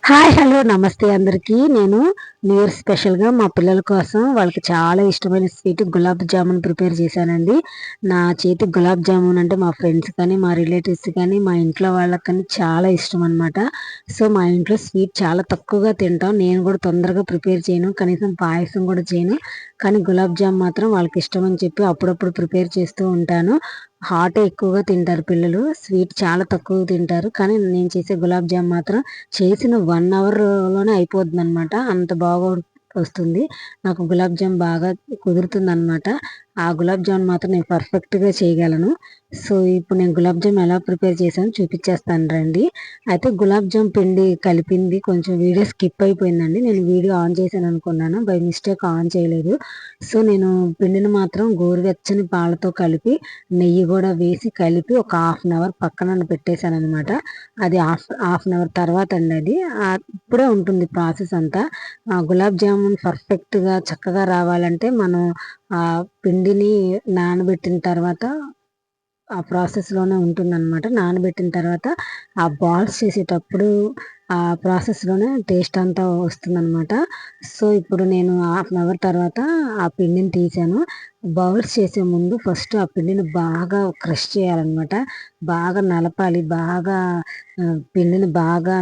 Hi hello నమస్తే అందరికీ. నేను న్యూ ఇయర్ స్పెషల్గా మా పిల్లల కోసం వాళ్ళకి చాలా ఇష్టమైన స్వీట్ గులాబ్ జామున్ ప్రిపేర్ చేశానండి. నా చేతి గులాబ్ జామున్ అంటే మా ఫ్రెండ్స్ కానీ మా రిలేటివ్స్ కానీ మా ఇంట్లో వాళ్ళకి కానీ చాలా ఇష్టం అనమాట. సో మా ఇంట్లో స్వీట్ చాలా తక్కువగా తింటాం. నేను కూడా తొందరగా ప్రిపేర్ చేయను, కనీసం పాయసం కూడా చేయను. కానీ గులాబ్ జామ్ మాత్రం వాళ్ళకి ఇష్టం అని చెప్పి అప్పుడప్పుడు ప్రిపేర్ చేస్తూ ఉంటాను. హాట్ ఎక్కువగా తింటారు పిల్లలు, స్వీట్ చాలా తక్కువ తింటారు. కానీ నేను చేసే గులాబ్ జామ్ మాత్రం చేసిన 1 అవర్‌లోనే అయిపోతుందనమాట. అంత బాగా వస్తుంది. నాకు గులాబ్ జామ్ బాగా కుదురుతుందనమాట. ఆ గులాబ్ జామున్ మాత్రం నేను పర్ఫెక్ట్‌గా చేయగలను. సో, ఇప్పుడు నేను గులాబ్ జామ్ ఎలా ప్రిపేర్ చేశానో చూపించేస్తాను రండి. అయితే గులాబ్ జామ్ పిండి కలిపింది కొంచెం వీడియో స్కిప్ అయిపోయిందండి. నేను వీడియో ఆన్ చేశాను అనుకున్నాను. బై మిస్టేక్ ఆన్ చేయలేదు. సో, నేను పిండిని మాత్రం గోరువెచ్చని పాలతో కలిపి, నెయ్యి కూడా వేసి కలిపి ఒక హాఫ్ అన్ అవర్ పక్కన పెట్టేశాననమాట. అది హాఫ్ అన్ అవర్ తర్వాత అండి అది. ఇప్పుడే ఉంటుంది ప్రాసెస్ అంతా. గులాబ్ జామున్ పర్ఫెక్ట్‌గా చక్కగా రావాలంటే మనం పిండిని నానబెట్టిన తర్వాత ఆ ప్రాసెస్‌లోనే ఉంటుందనమాట. నానబెట్టిన తర్వాత ఆ బాల్స్ చేసేటప్పుడు ఆ ప్రాసెస్‌లోనే టేస్ట్ అంతా వస్తుందనమాట. సో, ఇప్పుడు నేను హాఫ్ అన్ అవర్ తర్వాత ఆ పిండిని తీశాను. బౌల్స్ చేసే ముందు ఫస్ట్ ఆ పిండిని బాగా క్రష్ చేయాలనమాట. బాగా నలపాలి. బాగా పిండిని బాగా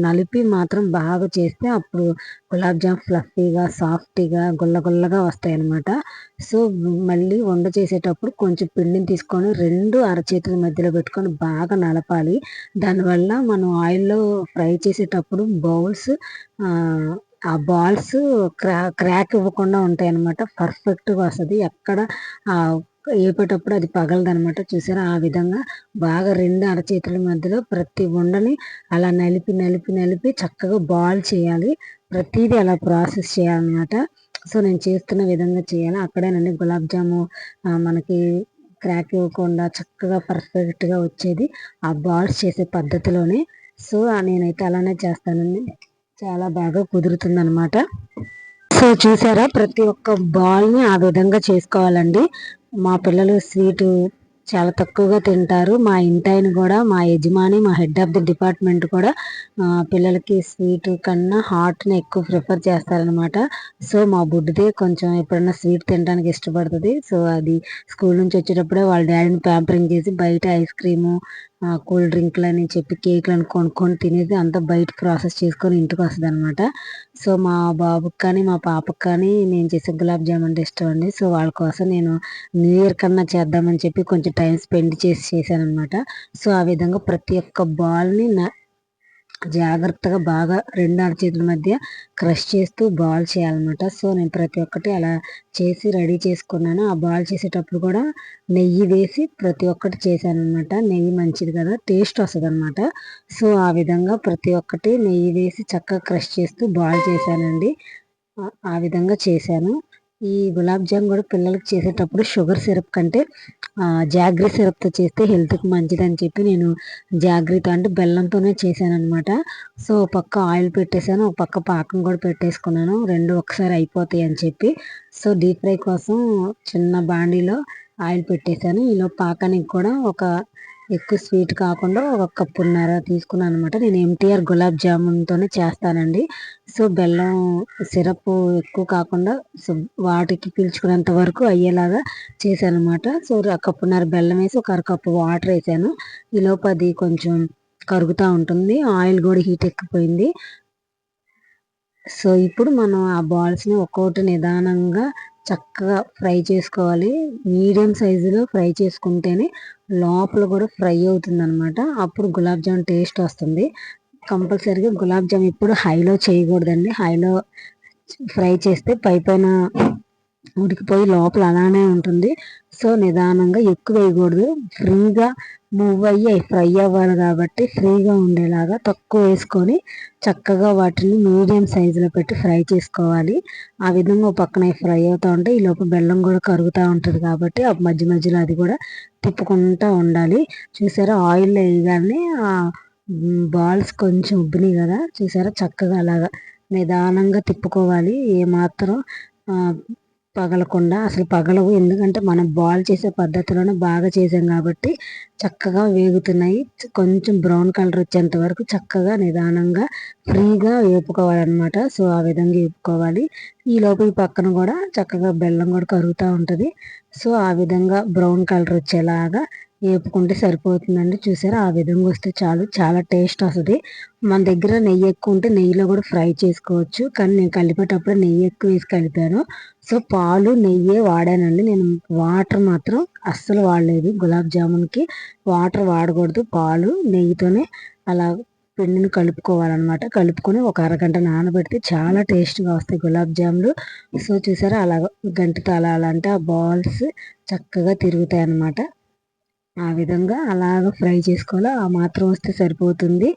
నలిపి మాత్రం బాగా చేస్తే అప్పుడు గులాబ్ జామ్ ఫ్లఫీగా, సాఫ్టీగా, గుల్ల గుల్లగా వస్తాయనమాట. సో, మళ్ళీ ఉండ చేసేటప్పుడు కొంచెం పిండిని తీసుకొని 2 అరచేతుల మధ్యలో పెట్టుకొని బాగా నలపాలి. దానివల్ల మనం ఆయిల్‌లో ఫ్రై చేసేటప్పుడు ఆ బాల్స్ క్రాక్ ఇవ్వకుండా ఉంటాయన్నమాట. పర్ఫెక్ట్‌గా వస్తది. ఎక్కడ ఏపేటప్పుడు అది పగలదనమాట. చూసారా? ఆ విధంగా బాగా 2 అరచేతుల మధ్యలో ప్రతి ఉండని అలా నలిపి, నలిపి, నలిపి చక్కగా బాల్ చేయాలి. ప్రతీదీ అలా ప్రాసెస్ చేయాలనమాట. సో, నేను చేస్తున్న విధంగా చేయాలి. అక్కడేనండి గులాబ్ జాము మనకి క్రాక్ ఇవ్వకుండా చక్కగా పర్ఫెక్ట్‌గా వచ్చేది ఆ బాల్స్ చేసే పద్ధతిలోనే. సో, నేనైతే అలానే చేస్తానండి. చాలా బాగా కుదురుతుందనమాట. సో, చూసారా? ప్రతి ఒక్క బాల్‌ని ఆ విధంగా చేసుకోవాలండి. మా పిల్లలు స్వీటు చాలా తక్కువగా తింటారు. మా ఇంటాయన గూడా, మా యజమాని, మా హెడ్ ఆఫ్ ది డిపార్ట్మెంట్ కూడా పిల్లలకి స్వీటు కన్నా హాట్‌ని ఎక్కువ ప్రిఫర్ చేస్తారనమాట. సో, మా బుడ్డిదే కొంచెం ఎప్పుడన్నా స్వీట్ తినడానికి ఇష్టపడుతది. సో, అది స్కూల్ నుంచి వచ్చేటప్పుడే వాళ్ళ డ్యాడీని ప్యాంపరింగ్ చేసి బయట ఐస్ క్రీము, కూల్ డ్రింక్‌లని చెప్పి కేకులని కొనుక్కొని తినేసి అంతా బయట ప్రాసెస్ చేసుకొని ఇంటికొస్తదనమాట. సో, మా బాబుకి కానీ, మా పాపకి కానీ నేను చేసే గులాబ్ జామ్ అంటే ఇష్టమండి. సో, వాళ్ళ కోసం నేను న్యూ ఇయర్ కన్నా చేద్దామని చెప్పి కొంచెం టైం స్పెండ్ చేసి చేశాననమాట. సో, ఆ విధంగా ప్రతి ఒక్క బాల్‌ని జాగ్రత్తగా బాగా 2 అరచేతుల మధ్య క్రష్ చేస్తూ బాల్ చేయాలన్నమాట. సో, నేను ప్రతి ఒక్కటి అలా చేసి రెడీ చేసుకున్నాను. ఆ బాల్ చేసేటప్పుడు కూడా నెయ్యి వేసి ప్రతి ఒక్కటి చేశాననమాట. నెయ్యి మంచిది కదా! టేస్ట్ వస్తదనమాట. సో, ఆ విధంగా ప్రతి ఒక్కటి నెయ్యి వేసి చక్కగా క్రష్ చేస్తూ బాల్ చేశానండి. ఆ విధంగా చేశాను. ఈ గులాబ్ జామ్ కూడా పిల్లలకి చేసేటప్పుడు షుగర్ సిరప్ కంటే జాగ్రీ సిరప్‌తో చేస్తే హెల్త్‌కి మంచిదని చెప్పి నేను జాగ్రీతో అంటే బెల్లంతోనే చేశాననమాట. సో, ఓ పక్క ఆయిల్ పెట్టేసాను. ఒక పక్క పాకం కూడా పెట్టేసుకున్నాను. 2 ఒకసారి అయిపోతాయి అని చెప్పి. సో, డీప్ ఫ్రై కోసం చిన్న బాండీలో ఆయిల్ పెట్టేసాను. ఈలోపు పాకానికి కూడా ఎక్కువ స్వీట్ కాకుండా ఒక కప్పున్నర తీసుకున్నాననమాట. నేను ఎంటీఆర్ గులాబ్ జామున్‌తోనే చేస్తానండి. సో, బెల్లం సిరపు ఎక్కువ కాకుండా వాటికి పీల్చుకునేంత వరకు అయ్యేలాగా చేశాననమాట. సో, కప్పున్నర బెల్లం వేసి ఒక అరకప్పు వాటర్ వేసాను. ఈలోపు అది కొంచెం కరుగుతా ఉంటుంది. ఆయిల్ కూడా హీట్ ఎక్కిపోయింది. సో, ఇప్పుడు మనం ఆ బాల్స్‌ని ఒక్కోటి నిదానంగా చక్కగా ఫ్రై చేసుకోవాలి. మీడియం సైజులో ఫ్రై చేసుకుంటేనే లోపల కూడా ఫ్రై అవుతుందనమాట. అప్పుడు గులాబ్ జామ్ టేస్ట్ వస్తుంది. కంపల్సరీగా గులాబ్ జామ్ ఎప్పుడు హైలో చేయకూడదండి. హైలో ఫ్రై చేస్తే పైపైన ఉడికిపోయి లోపల అలానే ఉంటుంది. సో, నిదానంగా ఎక్కువ వేయకూడదు. ఫ్రీగా మూవ్ అయ్యి ఫ్రై అవ్వాలి కాబట్టి ఫ్రీగా ఉండేలాగా తక్కువ వేసుకొని చక్కగా వాటిని మీడియం సైజులో పెట్టి ఫ్రై చేసుకోవాలి. ఆ విధంగా ఓ పక్కన ఫ్రై అవుతూ ఉంటే ఈలోపు బెల్లం కూడా కరుగుతూ ఉంటుంది కాబట్టి ఆ మధ్య మధ్యలో అది కూడా తిప్పుకుంటూ ఉండాలి. చూసారా? ఆయిల్‌లో వేయగానే బాల్స్ కొంచెం ఉబ్బినాయి కదా! చూసారా? చక్కగా అలాగా నిదానంగా తిప్పుకోవాలి. ఏమాత్రం ఆహ్, పగలకుండా అసలు పగలవు. ఎందుకంటే మనం బాల్ చేసే పద్ధతిలోనే బాగా చేసాం కాబట్టి చక్కగా వేగుతున్నాయి. కొంచెం బ్రౌన్ కలర్ వచ్చేంత వరకు చక్కగా నిదానంగా ఫ్రీగా వేపుకోవాలన్నమాట. సో ఆ విధంగా వేపుకోవాలి. ఈలోపు ఈ పక్కన కూడా చక్కగా బెల్లం కూడా కరుగుతూ ఉంటుంది. సో ఆ విధంగా బ్రౌన్ కలర్ వచ్చేలాగా వేపుకుంటే సరిపోతుందండి. చూసారా, ఆ విధంగా వస్తే చాలు, చాలా టేస్ట్ వస్తుంది. మన దగ్గర నెయ్యి ఎక్కువ ఉంటే నెయ్యిలో కూడా ఫ్రై చేసుకోవచ్చు, కానీ నేను కలిపేటప్పుడు నెయ్యి ఎక్కువ వేసి కలిపాను. సో పాలు నెయ్యే వాడానండి నేను. వాటర్ మాత్రం అస్సలు వాడలేదు. గులాబ్ జామున్కి వాటర్ వాడకూడదు, పాలు నెయ్యితోనే అలా పిండిని కలుపుకోవాలన్నమాట. కలుపుకొని ఒక అరగంట నానబెడితే చాలా టేస్ట్గా వస్తాయి గులాబ్ జాములు. సో చూసారా, అలా గంటతో అలా అలా అంటే ఆ బాల్స్ చక్కగా తిరుగుతాయి అన్నమాట. ఆ విధంగా అలాగ ఫ్రై చేసుకోవాలి. ఆ మాత్రం వస్తే సరిపోతుంది.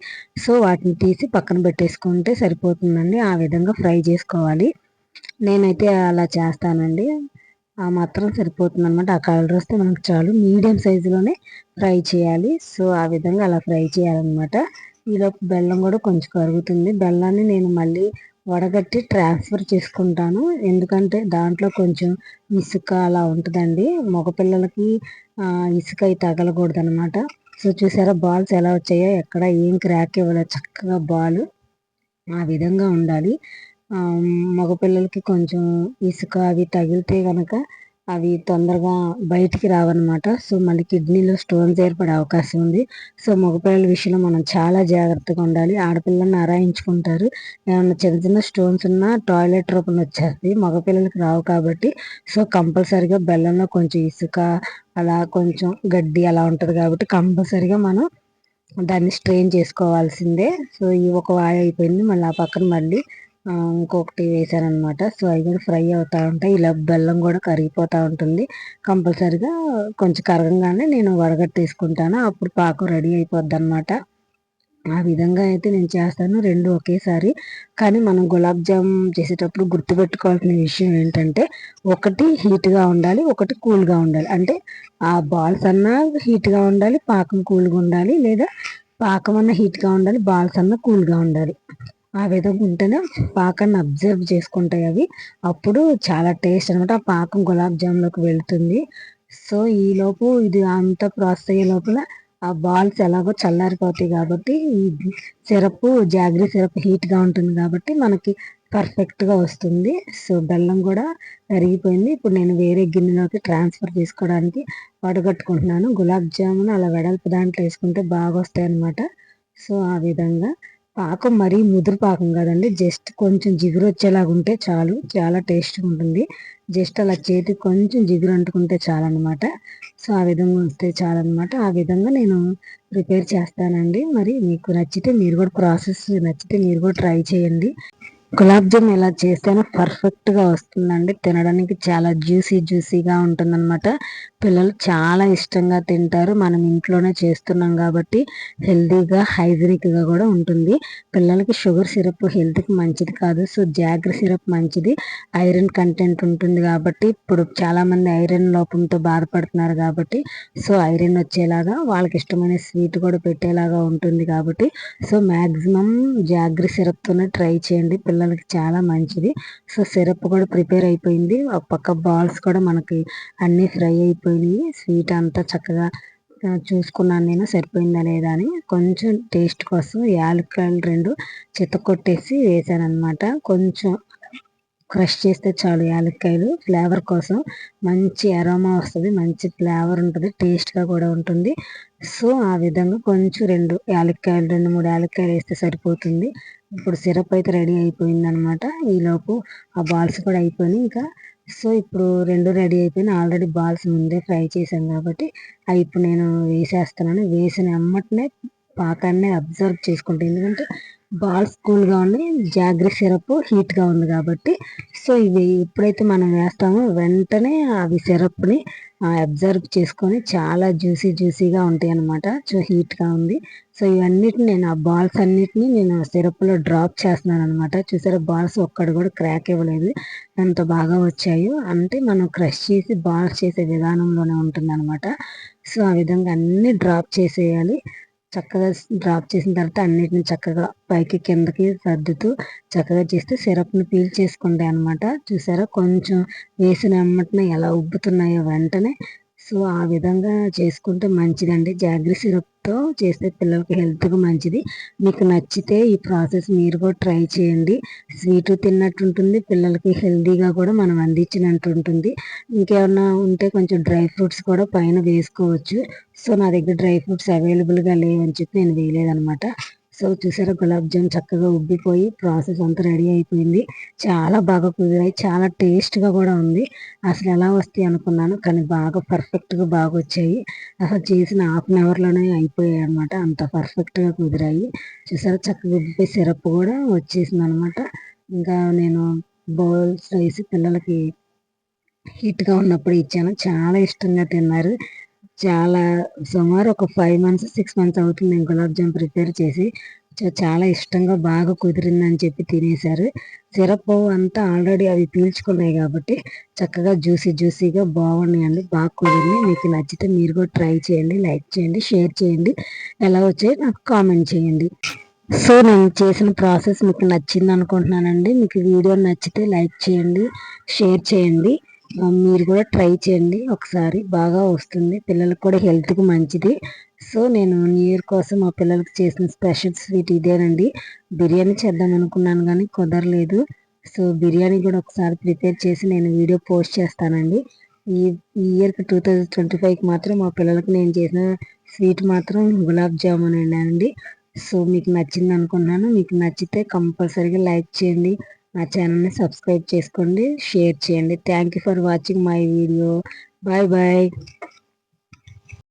సో వాటిని తీసి పక్కన పెట్టేసుకుంటే సరిపోతుందండి. ఆ విధంగా ఫ్రై చేసుకోవాలి. నేనైతే అలా చేస్తానండి. ఆ మాత్రం సరిపోతుంది అనమాట. ఆ కలర్ వస్తే మనకు చాలు. మీడియం సైజులోనే ఫ్రై చేయాలి. సో ఆ విధంగా అలా ఫ్రై చేయాలన్నమాట. ఈలోపు బెల్లం కూడా కొంచెం కరుగుతుంది. బెల్లాన్ని నేను మళ్ళీ వడగట్టి ట్రాన్స్ఫర్ చేసుకుంటాను. ఎందుకంటే దాంట్లో కొంచెం ఇసుక అలా ఉంటుందండి. మగపిల్లలకి ఇసుక అయి తగలకూడదు అనమాట. సో చూసారా బాల్స్ ఎలా వచ్చాయో, ఎక్కడ ఏం క్రాక్ ఇవ్వలేదు, చక్కగా బాల్ ఆ విధంగా ఉండాలి. మగపిల్లలకి కొంచెం ఇసుక అవి తగిలితే కనుక అవి తొందరగా బయటికి రావన్నమాట. సో మళ్ళీ కిడ్నీలో స్టోన్స్ ఏర్పడే అవకాశం ఉంది. సో మగపిల్లల విషయంలో మనం చాలా జాగ్రత్తగా ఉండాలి. ఆడపిల్లల్ని అరాయించుకుంటారు. ఏమన్నా చిన్న చిన్న స్టోన్స్ ఉన్నా టాయిలెట్ రూపంలో వచ్చేస్తాయి, మగపిల్లలకి రావు కాబట్టి. సో కంపల్సరిగా బెల్లంలో కొంచెం ఇసుక అలా కొంచెం గడ్డి అలా ఉంటుంది కాబట్టి కంపల్సరిగా మనం దాన్ని స్ట్రెయిన్ చేసుకోవాల్సిందే. సో ఈ ఒక వాయి అయిపోయింది. మళ్ళీ ఆ పక్కన మళ్ళీ ఇంకొకటి వేసానమాట. సో అవి కూడా ఫ్రై అవుతూ ఉంటాయి. ఇలా బెల్లం కూడా కరిగిపోతూ ఉంటుంది. కంపల్సరిగా కొంచెం కరగంగానే నేను వడగట్టేసుకుంటాను. అప్పుడు పాకం రెడీ అయిపోద్ది అనమాట. ఆ విధంగా అయితే నేను చేస్తాను, రెండు ఒకేసారి. కానీ మనం గులాబ్ జామ్ చేసేటప్పుడు గుర్తుపెట్టుకోవాల్సిన విషయం ఏంటంటే, ఒకటి హీట్గా ఉండాలి, ఒకటి కూల్గా ఉండాలి. అంటే ఆ బాల్స్ అన్నా హీట్గా ఉండాలి, పాకం కూల్గా ఉండాలి, లేదా పాకం అన్న హీట్గా ఉండాలి, బాల్స్ అన్న కూల్గా ఉండాలి. ఆ విధంగా ఉంటేనే పాకాన్ని అబ్జర్వ్ చేసుకుంటాయి అవి. అప్పుడు చాలా టేస్ట్ అనమాట. ఆ పాకం గులాబ్ జామ్లోకి వెళ్తుంది. సో ఈలోపు ఇది అంతా ప్రాసెస్ అయ్యే లోపల ఆ బాల్స్ ఎలాగో చల్లారిపోతాయి కాబట్టి ఈ సిరప్, జాగ్రీ సిరప్ హీట్గా ఉంటుంది కాబట్టి మనకి పర్ఫెక్ట్గా వస్తుంది. సో బెల్లం కూడా కరిగిపోయింది. ఇప్పుడు నేను వేరే గిన్నెలోకి ట్రాన్స్ఫర్ చేసుకోవడానికి వడగట్టుకుంటున్నాను. గులాబ్ జామున్ అలా వెడల్పు దాంట్లో వేసుకుంటే బాగా వస్తాయి అన్నమాట. సో ఆ విధంగా పాకం మరీ ముదురు పాకం కాదండి, జస్ట్ కొంచెం జిగురు వచ్చేలాగా ఉంటే చాలు, చాలా టేస్ట్గా ఉంటుంది. జస్ట్ అలా చేతికి కొంచెం జిగురు అంటుకుంటే చాలన్నమాట. సో ఆ విధంగా వస్తే చాలన్నమాట. ఆ విధంగా నేను ప్రిపేర్ చేస్తానండి. మరి మీకు నచ్చితే మీరు కూడా ప్రాసెస్ నచ్చితే మీరు కూడా ట్రై చేయండి. గులాబ్ జామ్ ఎలా చేస్తేనో పర్ఫెక్ట్గా వస్తుందండి. తినడానికి చాలా జ్యూసీగా ఉంటుందన్నమాట. పిల్లలు చాలా ఇష్టంగా తింటారు. మనం ఇంట్లోనే చేస్తున్నాం కాబట్టి హెల్తీగా హైజీనిక్గా కూడా ఉంటుంది. పిల్లలకి షుగర్ సిరప్ హెల్త్కి మంచిది కాదు. సో జాగ్రీ సిరప్ మంచిది, ఐరన్ కంటెంట్ ఉంటుంది కాబట్టి. ఇప్పుడు చాలామంది ఐరన్ లోపంతో బాధపడుతున్నారు కాబట్టి సో ఐరన్ వచ్చేలాగా వాళ్ళకి ఇష్టమైన స్వీట్ కూడా పెట్టేలాగా ఉంటుంది కాబట్టి సో మ్యాక్సిమం జాగ్రీ సిరప్తోనే ట్రై చేయండి, పిల్లలకి చాలా మంచిది. సో సిరప్ కూడా ప్రిపేర్ అయిపోయింది. ఒక పక్క బాల్స్ కూడా మనకి అన్నీ ఫ్రై అయిపోయినాయి. స్వీట్ అంతా చక్కగా చూసుకున్నాను నేను సరిపోయిందా లేదా అని. కొంచెం టేస్ట్ కోసం యాలక్కాయలు 2 చితకొట్టేసి వేసాను అనమాట. కొంచెం క్రష్ చేస్తే చాలు యాలక్కాయలు, ఫ్లేవర్ కోసం. మంచి అరోమా వస్తుంది, మంచి ఫ్లేవర్ ఉంటుంది, టేస్ట్గా కూడా ఉంటుంది. సో ఆ విధంగా కొంచెం 2 యాలక్కాయలు, 2-3 యాలక్కాయలు వేస్తే సరిపోతుంది. ఇప్పుడు సిరప్ అయితే రెడీ అయిపోయింది అనమాట. ఈలోపు ఆ బాల్స్ కూడా అయిపోయినాయి ఇంకా. సో ఇప్పుడు 2 రెడీ అయిపోయినాయి. ఆల్రెడీ బాల్స్ ముందే ఫ్రై చేశాను కాబట్టి అవి ఇప్పుడు నేను వేసేస్తున్నాను. వేసిన వెంటనే పాకాన్ని అబ్జర్వ్ చేసుకుంటాను, ఎందుకంటే బాల్స్ కూల్గా ఉన్నాయి, జాగ్రీ సిరప్ హీట్గా ఉంది కాబట్టి. సో ఇవి ఎప్పుడైతే మనం వేస్తామో వెంటనే అవి సిరప్ని అబ్జర్వ్ చేసుకొని చాలా జ్యూసీగా ఉంటాయి అన్నమాట. సో హీట్గా ఉంది. సో ఇవన్నిటిని నేను ఆ బాల్స్ అన్నిటిని నేను సిరప్లో డ్రాప్ చేస్తున్నాను అనమాట. చూసారా, బాల్స్ ఒక్కడు కూడా క్రాక్ ఇవ్వలేదు, ఎంత బాగా వచ్చాయో. అంటే మనం క్రష్ చేసి బాల్స్ చేసే విధానంలోనే ఉంటుంది అనమాట. సో ఆ విధంగా అన్ని డ్రాప్ చేసేయాలి. చక్కగా డ్రాప్ చేసిన తర్వాత అన్నిటిని చక్కగా పైకి కిందకి సర్దుతూ చక్కగా చేస్తే సిరప్ని పీల్చేసుకుంటాయి అనమాట. చూసారా కొంచెం వేసిన వెంటనే ఎలా ఉబ్బుతున్నాయో వెంటనే. సో ఆ విధంగా చేసుకుంటే మంచిదండి. జాగ్రీ సిరప్తో చేస్తే పిల్లలకి హెల్త్కి మంచిది. మీకు నచ్చితే ఈ ప్రాసెస్ మీరు కూడా ట్రై చేయండి. స్వీట్ తిన్నట్టు ఉంటుంది, పిల్లలకి హెల్తీగా కూడా మనం అందించినట్టు ఉంటుంది. ఇంకేమన్నా ఉంటే కొంచెం డ్రై ఫ్రూట్స్ కూడా పైన వేసుకోవచ్చు. సో నా దగ్గర డ్రై ఫ్రూట్స్ అవైలబుల్గా లేవని చెప్పి నేను వేయలేదనమాట. సో చూసారా గులాబ్ జామ్ చక్కగా ఉబ్బిపోయి ప్రాసెస్ అంతా రెడీ అయిపోయింది. చాలా బాగా కుదిరాయి, చాలా టేస్ట్గా కూడా ఉంది. అసలు ఎలా వస్తాయి అనుకున్నాను, కానీ బాగా పర్ఫెక్ట్గా బాగా వచ్చాయి. అసలు చేసిన హాఫ్ అన్ అవర్లోనే అయిపోయాయి అనమాట, అంత పర్ఫెక్ట్గా కుదిరాయి. చూసారా చక్కగా ఉబ్బిపోయి సిరప్ కూడా వచ్చేసింది అనమాట. ఇంకా నేను బౌల్స్ వేసి పిల్లలకి హీట్గా ఉన్నప్పుడు ఇచ్చాను. చాలా ఇష్టంగా తిన్నారు. చాలా సుమారు ఒక 5 మంత్స్ 6 మంత్స్ అవుతుంది నేను గులాబ్ జామ్ ప్రిపేర్ చేసి. చాలా ఇష్టంగా బాగా కుదిరిందని చెప్పి తినేశారు. సిరప్ అంతా ఆల్రెడీ అవి పీల్చుకున్నాయి కాబట్టి చక్కగా జ్యూసీగా బాగున్నాయండి, బాగా కుదిరింది. మీకు నచ్చితే మీరు కూడా ట్రై చేయండి, లైక్ చేయండి, షేర్ చేయండి. ఎలా వచ్చాయో నాకు కామెంట్ చేయండి. సో నేను చేసిన ప్రాసెస్ మీకు నచ్చింది అనుకుంటున్నానండి. మీకు వీడియో నచ్చితే లైక్ చేయండి, షేర్ చేయండి. మీరు కూడా ట్రై చేయండి ఒకసారి, బాగా వస్తుంది, పిల్లలకు కూడా హెల్త్కి మంచిది. సో నేను న్యూ ఇయర్ కోసం మా పిల్లలకి చేసిన స్పెషల్ స్వీట్ ఇదేనండి. బిర్యానీ చేద్దాం అనుకున్నాను కానీ కుదరలేదు. సో బిర్యానీ కూడా ఒకసారి ప్రిపేర్ చేసి నేను వీడియో పోస్ట్ చేస్తానండి. ఈ ఇయర్కి 2025కి మాత్రం మా పిల్లలకి నేను చేసిన స్వీట్ మాత్రం గులాబ్ జామున్ అండి. సో మీకు నచ్చింది అనుకున్నాను. మీకు నచ్చితే కంపల్సరీగా లైక్ చేయండి, నా ఛానల్ని సబ్స్క్రైబ్ చేసుకోండి, షేర్ చేయండి. Thank you for watching my video. Bye bye.